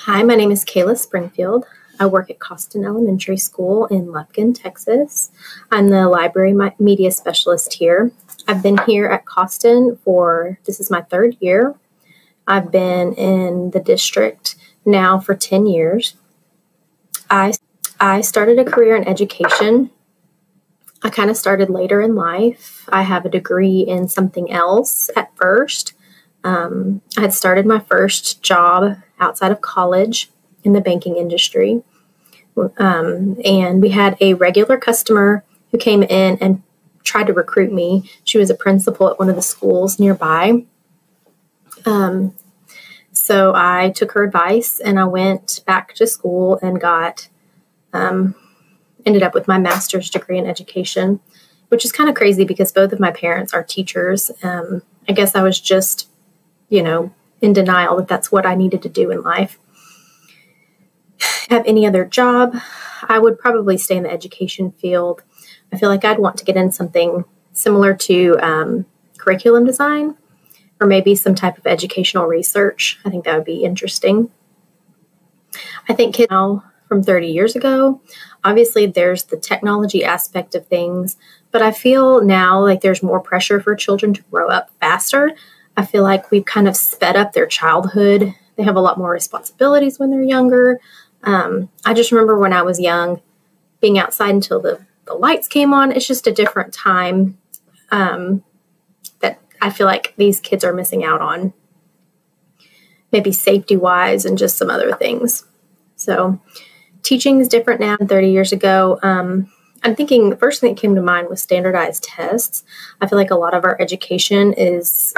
Hi, my name is Kayla Springfield. I work at Costin Elementary School in Lufkin, Texas. I'm the library media specialist here. I've been here at Costin this is my third year. I've been in the district now for 10 years. I started a career in education. I kind of started later in life. I have a degree in something else at first. I had started my first job outside of college in the banking industry. And we had a regular customer who came in and tried to recruit me. She was a principal at one of the schools nearby. So I took her advice and I went back to school and ended up with my master's degree in education, which is kind of crazy because both of my parents are teachers. I guess I was just, in denial that that's what I needed to do in life. Have any other job, I would probably stay in the education field. I feel like I'd want to get in something similar to curriculum design or maybe some type of educational research. I think that would be interesting. I think kids now from 30 years ago, obviously there's the technology aspect of things, but I feel now like there's more pressure for children to grow up faster. I feel like we've kind of sped up their childhood. They have a lot more responsibilities when they're younger. I just remember when I was young, being outside until the lights came on. It's just a different time that I feel like these kids are missing out on, maybe safety-wise and just some other things. So teaching is different now than 30 years ago. I'm thinking the first thing that came to mind was standardized tests. I feel like a lot of our education is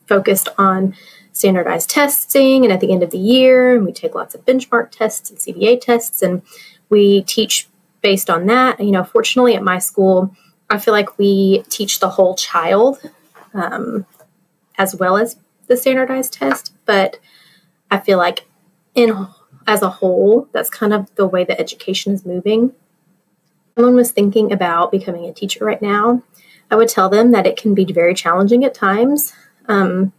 focused on standardized testing, and at the end of the year, we take lots of benchmark tests and CBA tests, and we teach based on that. Fortunately at my school, I feel like we teach the whole child as well as the standardized test, but I feel like as a whole, that's kind of the way that education is moving. If someone was thinking about becoming a teacher right now, I would tell them that it can be very challenging at times. A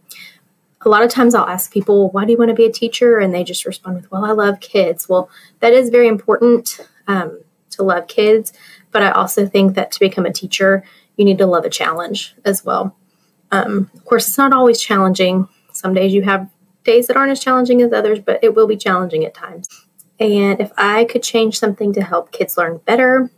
lot of times I'll ask people, why do you want to be a teacher? And they just respond with, well, I love kids. Well, that is very important to love kids, but I also think that to become a teacher, you need to love a challenge as well. Of course, it's not always challenging. Some days you have days that aren't as challenging as others, but it will be challenging at times. And if I could change something to help kids learn better,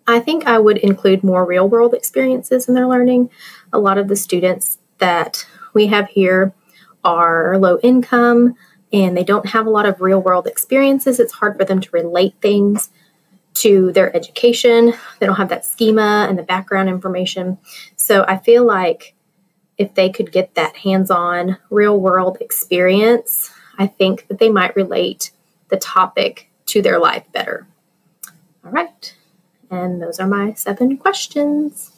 I think I would include more real-world experiences in their learning. A lot of the students that we have here are low income and they don't have a lot of real-world experiences. It's hard for them to relate things to their education. They don't have that schema and the background information. So I feel like if they could get that hands-on real-world experience, I think that they might relate the topic to their life better. All right. And those are my 7 questions.